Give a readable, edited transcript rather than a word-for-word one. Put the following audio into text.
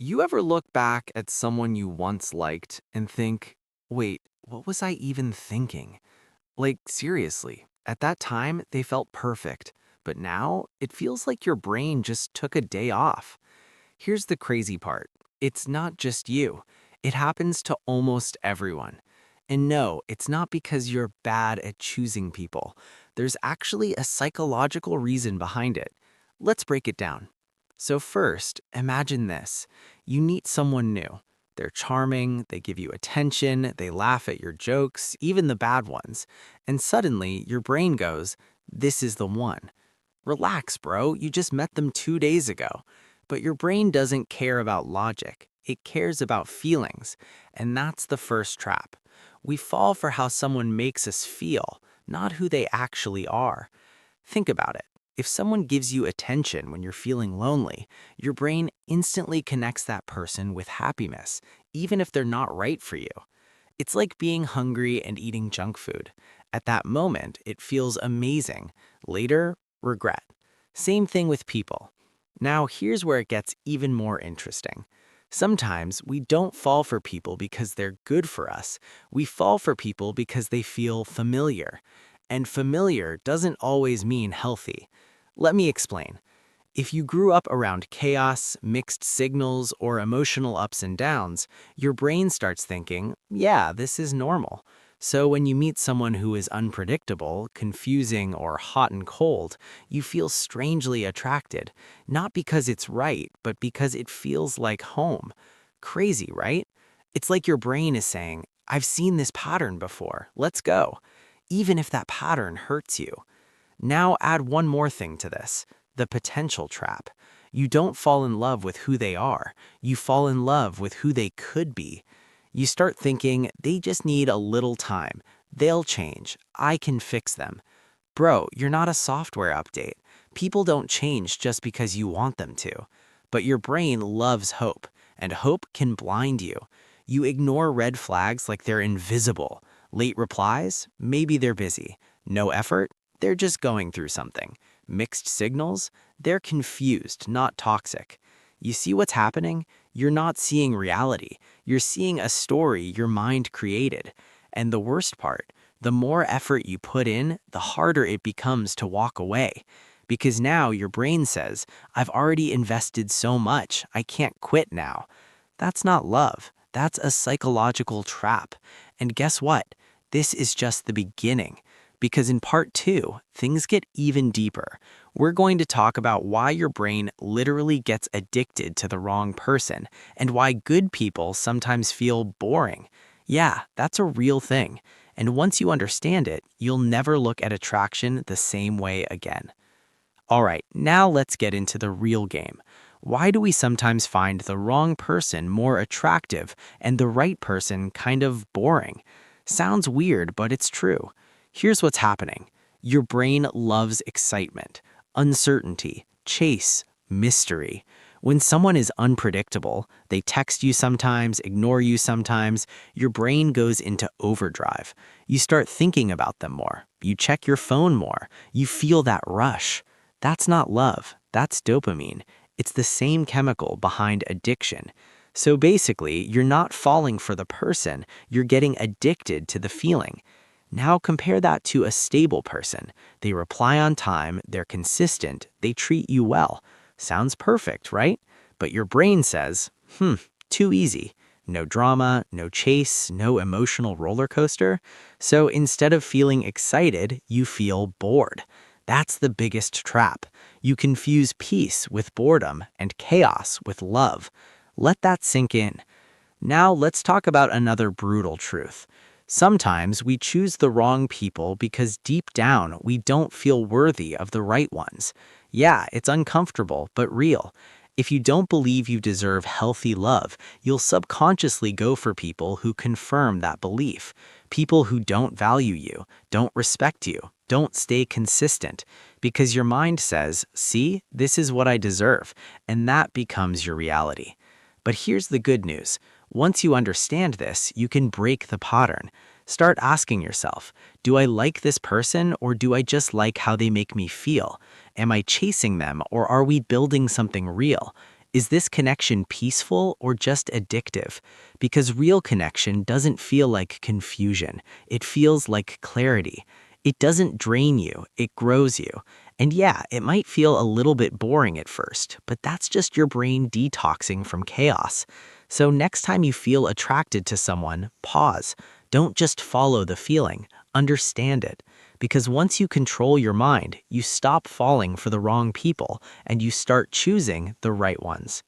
You ever look back at someone you once liked and think, wait, what was I even thinking? Like, seriously, at that time, they felt perfect, but now it feels like your brain just took a day off. Here's the crazy part, it's not just you, it happens to almost everyone. And no, it's not because you're bad at choosing people. There's actually a psychological reason behind it. Let's break it down. So, first, imagine this you meet someone new. They're charming, they give you attention, they laugh at your jokes, even the bad ones. And suddenly, your brain goes, this is the one. Relax, bro, you just met them 2 days ago. But your brain doesn't care about logic, it cares about feelings. And that's the first trap. We fall for how someone makes us feel, not who they actually are. Think about it. If someone gives you attention when you're feeling lonely, your brain instantly connects that person with happiness, even if they're not right for you. It's like being hungry and eating junk food. At that moment, it feels amazing. Later, regret. Same thing with people. Now, here's where it gets even more interesting. Sometimes we don't fall for people because they're good for us. We fall for people because they feel familiar. And familiar doesn't always mean healthy. Let me explain. If you grew up around chaos, mixed signals, or emotional ups and downs, your brain starts thinking, yeah, this is normal. So when you meet someone who is unpredictable, confusing, or hot and cold, you feel strangely attracted, not because it's right, but because it feels like home. Crazy, right? It's like your brain is saying, I've seen this pattern before, let's go, even if that pattern hurts you. Now add one more thing to this, the potential trap. You don't fall in love with who they are, you fall in love with who they could be. You start thinking they just need a little time. They'll change. I can fix them. Bro, you're not a software update. People don't change just because you want them to. But your brain loves hope, and hope can blind you. You ignore red flags like they're invisible. Late replies? Maybe they're busy. No effort? They're just going through something. Mixed signals? They're confused, not toxic. You see what's happening? You're not seeing reality. You're seeing a story your mind created. And the worst part, the more effort you put in, the harder it becomes to walk away. Because now your brain says, I've already invested so much, I can't quit now. That's not love. That's a psychological trap. And guess what? This is just the beginning. Because in part two, things get even deeper. We're going to talk about why your brain literally gets addicted to the wrong person and why good people sometimes feel boring. Yeah, that's a real thing. And once you understand it, you'll never look at attraction the same way again. All right, now let's get into the real game. Why do we sometimes find the wrong person more attractive and the right person kind of boring? Sounds weird, but it's true. Here's what's happening. Your brain loves excitement, uncertainty, chase, mystery. When someone is unpredictable, they text you sometimes, ignore you sometimes, your brain goes into overdrive. You start thinking about them more. You check your phone more. You feel that rush. That's not love. That's dopamine. It's the same chemical behind addiction. So basically, you're not falling for the person, you're getting addicted to the feeling. Now compare that to a stable person. They reply on time, they're consistent, they treat you well. Sounds perfect, right? But your brain says, too easy. No drama, no chase, no emotional roller coaster. So instead of feeling excited, you feel bored. That's the biggest trap. You confuse peace with boredom and chaos with love. Let that sink in. Now let's talk about another brutal truth. Sometimes we choose the wrong people because deep down we don't feel worthy of the right ones. Yeah, it's uncomfortable, but real. If you don't believe you deserve healthy love, you'll subconsciously go for people who confirm that belief. People who don't value you, don't respect you, don't stay consistent. Because your mind says, see, this is what I deserve, and that becomes your reality. But here's the good news. Once you understand this, you can break the pattern. Start asking yourself, do I like this person or do I just like how they make me feel? Am I chasing them or are we building something real? Is this connection peaceful or just addictive? Because real connection doesn't feel like confusion, it feels like clarity. It doesn't drain you, it grows you. And yeah, it might feel a little bit boring at first, but that's just your brain detoxing from chaos. So next time you feel attracted to someone, pause. Don't just follow the feeling, understand it. Because once you control your mind, you stop falling for the wrong people and you start choosing the right ones.